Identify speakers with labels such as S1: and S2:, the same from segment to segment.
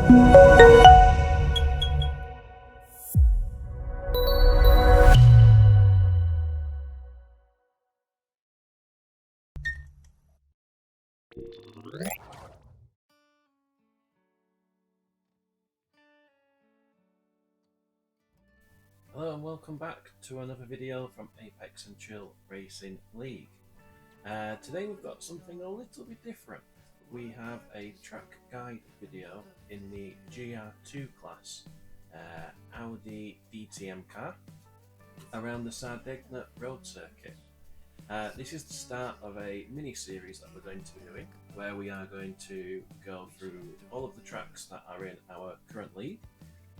S1: Hello and welcome back to another video from Apex and Chill Racing League. Today we've got something a little bit different. We have a track guide video in the GR2 class Audi DTM car around the Sardegna Road Circuit. This is the start of a mini-series that we're going to be doing, where we are going to go through all of the tracks that are in our current league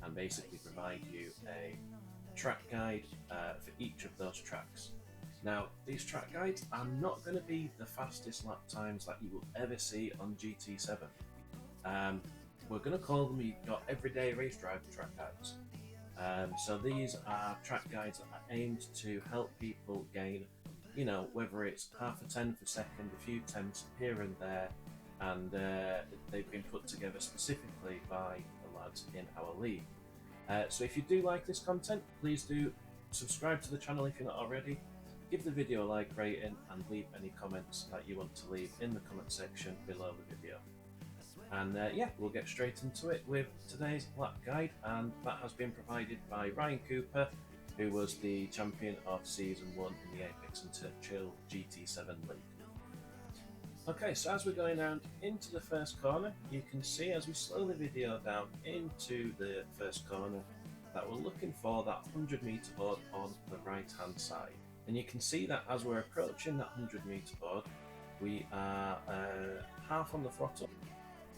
S1: and basically provide you a track guide for each of those tracks. Now, these track guides are not going to be the fastest lap times that you will ever see on GT7. We're going to call them your everyday race driver track guides. So these are track guides that are aimed to help people gain, whether it's half a tenth a second, a few tenths here and there, and they've been put together specifically by the lads in our league. So if you do like this content, please do subscribe to the channel if you're not already, give the video a like rating, and leave any comments that you want to leave in the comment section below the video. And yeah, we'll get straight into it with today's lap guide, and that has been provided by Ryan Cooper, who was the champion of Season 1 in the Apex and Chill GT7 League. Okay, so as we're going around into the first corner, you can see as we slow the video down into the first corner that we're looking for that 100 meter board on the right hand side. And you can see that as we're approaching that 100 meter board, we are half on the throttle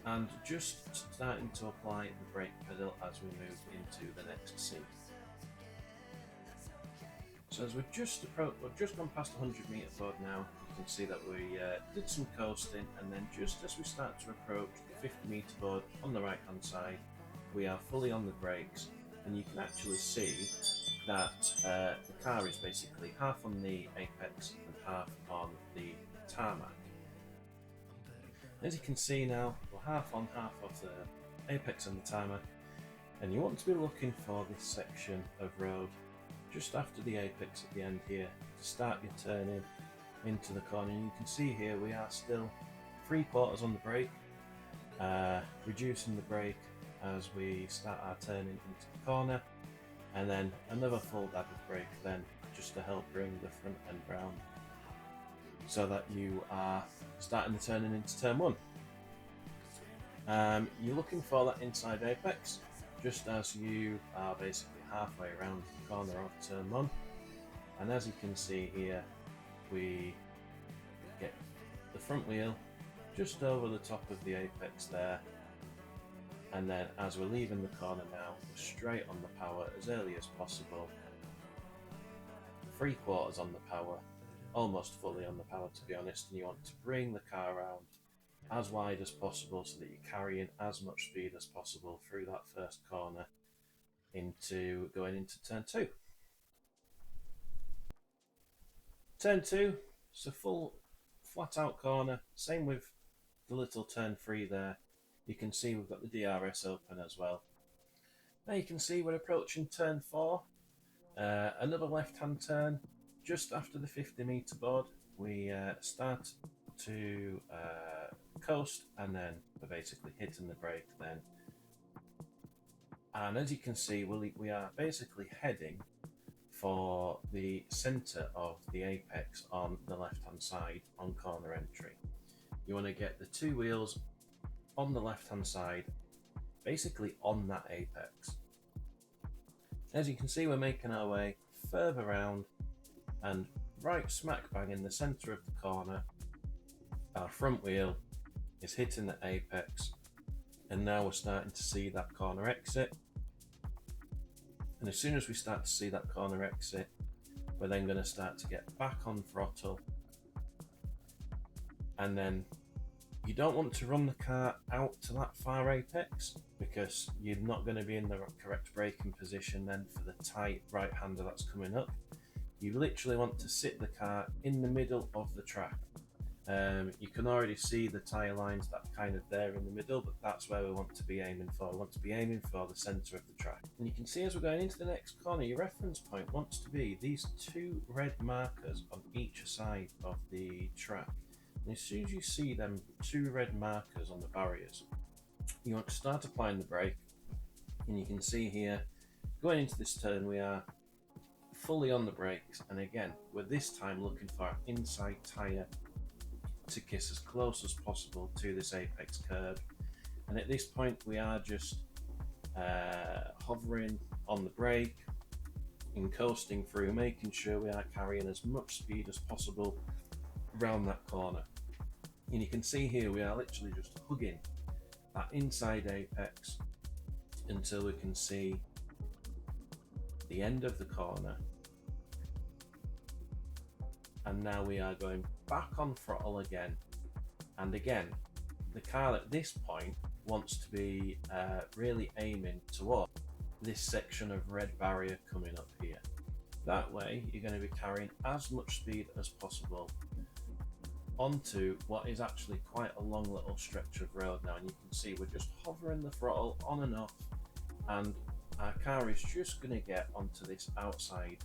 S1: and just starting to apply the brake pedal as we move into the next scene. So as we've just gone past the 100 meter board now, you can see that we did some coasting, and then just as we start to approach the 50 meter board on the right hand side, we are fully on the brakes, and you can actually see that the car is basically half on the apex and half on the tarmac. As you can see now, we're half on, half off the apex and the tarmac, and you want to be looking for this section of road just after the apex at the end here to start your turning into the corner. And you can see here we are still 3/4 on the brake, reducing the brake as we start our turning into the corner, and then another full dab of brake then just to help bring the front end round so that you are starting the turning into turn 1. You're looking for that inside apex just as you are basically halfway around the corner of turn 1, and as you can see here, we get the front wheel just over the top of the apex there, and then as we're leaving the corner now, we're straight on the power as early as possible, 3/4 on the power, almost fully on the power to be honest, and you want to bring the car around as wide as possible so that you're carrying as much speed as possible through that first corner into going into turn 2. Turn 2, it's a full flat out corner, same with the little turn 3 there. You can see we've got the DRS open as well. Now you can see we're approaching turn 4, another left hand turn just after the 50 meter board. We start to coast, and then we're basically hitting the brake then. And as you can see, we are basically heading for the centre of the apex on the left hand side on corner entry. You want to get the 2 wheels on the left hand side, basically on that apex. As you can see, we're making our way further round, and right smack bang in the centre of the corner, our front wheel is hitting the apex, and now we're starting to see that corner exit. And as soon as we start to see that corner exit, we're then going to start to get back on throttle, and then you don't want to run the car out to that far apex because you're not going to be in the correct braking position then for the tight right hander that's coming up. You literally want to sit the car in the middle of the track, You can already see the tyre lines that are kind of there in the middle, but that's where we want to be aiming for. We want to be aiming for the centre of the track. And you can see as we're going into the next corner, your reference point wants to be these two red markers on each side of the track. And as soon as you see them two red markers on the barriers, you want to start applying the brake. And you can see here, going into this turn, we are fully on the brakes. And again, we're this time looking for our inside tyre to kiss as close as possible to this apex curb, and at this point we are just hovering on the brake and coasting through, making sure we are carrying as much speed as possible around that corner. And you can see here we are literally just hugging that inside apex until we can see the end of the corner. And now we are going back on throttle again, and again the car at this point wants to be really aiming toward this section of red barrier coming up here. That way you're going to be carrying as much speed as possible onto what is actually quite a long little stretch of road now, and you can see we're just hovering the throttle on and off, and our car is just going to get onto this outside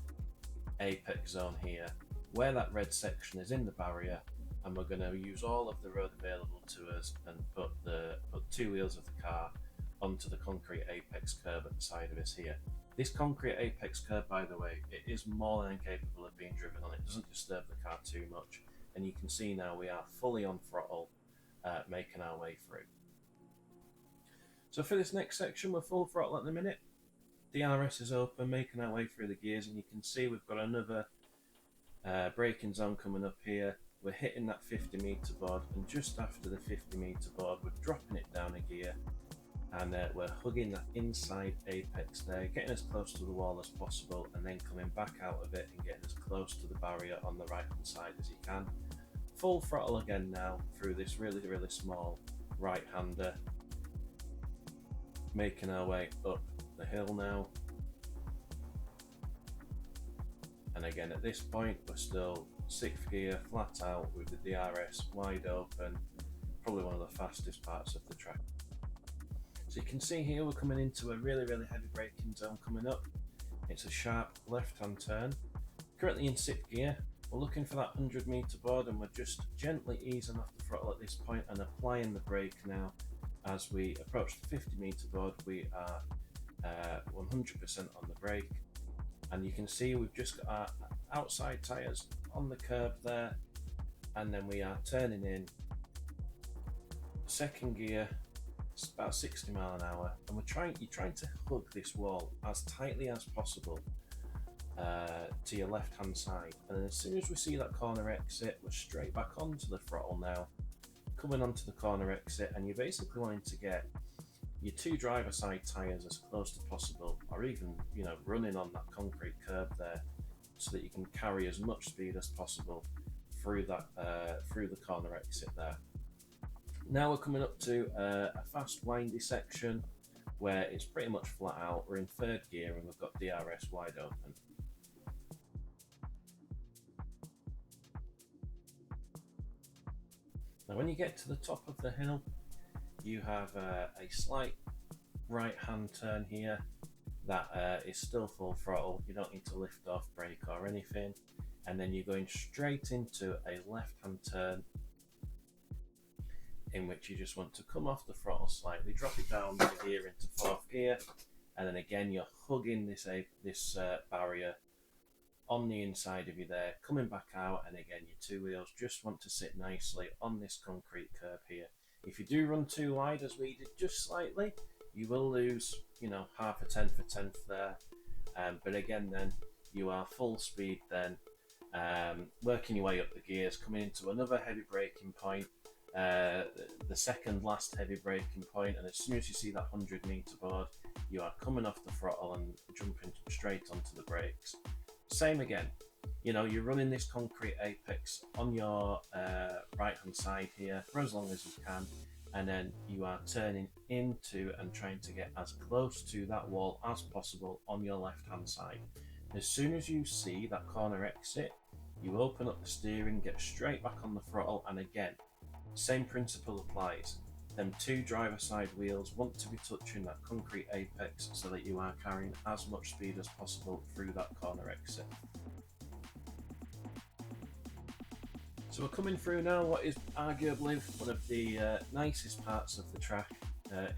S1: apex zone here where that red section is in the barrier, and we're going to use all of the road available to us and put two wheels of the car onto the concrete apex curb at the side of us here. This concrete apex curb, by the way, it is more than capable of being driven on. It doesn't disturb the car too much, and you can see now we are fully on throttle, making our way through. So for this next section, we're full throttle at the minute. The RS is open, making our way through the gears, and you can see we've got another braking zone coming up here. We're hitting that 50 metre board, and just after the 50 metre board we're dropping it down a gear, and we're hugging that inside apex there, getting as close to the wall as possible, and then coming back out of it and getting as close to the barrier on the right hand side as you can. Full throttle again now through this really small right hander, making our way up the hill now. And again at this point we're still 6th gear, flat out with the DRS wide open, probably one of the fastest parts of the track. So you can see here we're coming into a really heavy braking zone coming up. It's a sharp left hand turn. Currently in 6th gear, we're looking for that 100 metre board, and we're just gently easing off the throttle at this point and applying the brake now. As we approach the 50 metre board we are 100% on the brake. And you can see we've just got our outside tyres on the curb there, and then we are turning in 2nd gear, it's about 60 mile an hour, and you're trying to hug this wall as tightly as possible to your left hand side. And then as soon as we see that corner exit, we're straight back onto the throttle now, coming onto the corner exit, and you're basically wanting to get your two driver side tyres as close as possible, or even running on that concrete curb there, so that you can carry as much speed as possible through that through the corner exit there. Now we're coming up to a fast windy section where it's pretty much flat out. We're in 3rd gear and we've got DRS wide open. Now when you get to the top of the hill, you have a slight right hand turn here that is still full throttle. You don't need to lift off, brake or anything, and then you're going straight into a left hand turn in which you just want to come off the throttle slightly, drop it down the gear into 4th gear, and then again you're hugging this barrier on the inside of you there, coming back out, and again your two wheels just want to sit nicely on this concrete curb here. If you do run too wide, as we did just slightly, you will lose, half a tenth there. But again, then you are full speed then, working your way up the gears, coming into another heavy braking point, the second last heavy braking point, and as soon as you see that 100 metre board, you are coming off the throttle and jumping straight onto the brakes. Same again. You're running this concrete apex on your right hand side here for as long as you can, and then you are turning into and trying to get as close to that wall as possible on your left hand side. As soon as you see that corner exit, You open up the steering, get straight back on the throttle, and again, same principle applies. Them two driver side wheels want to be touching that concrete apex so that you are carrying as much speed as possible through that corner exit. So we're coming through now what is arguably one of the nicest parts of the track,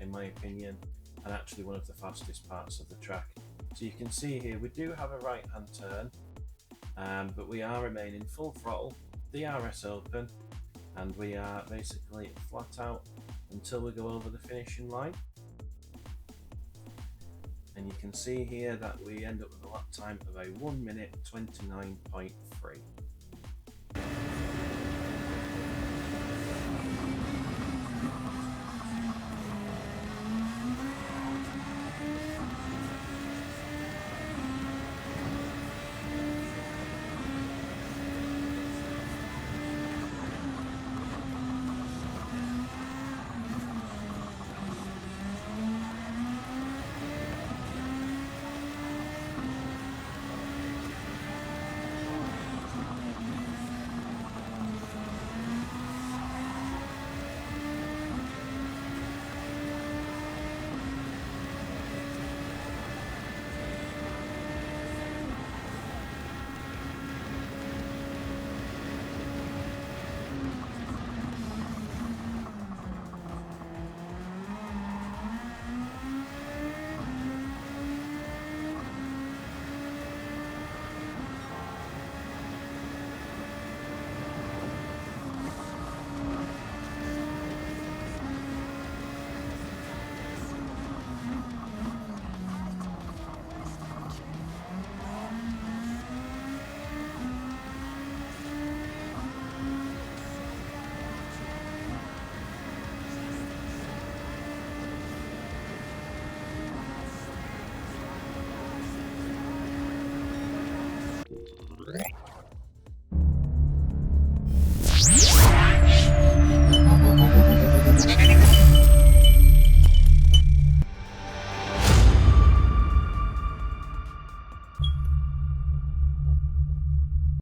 S1: in my opinion, and actually one of the fastest parts of the track. So you can see here we do have a right hand turn, but we are remaining full throttle, DRS open, and we are basically flat out until we go over the finishing line. And you can see here that we end up with a lap time of a 1 minute 29.3.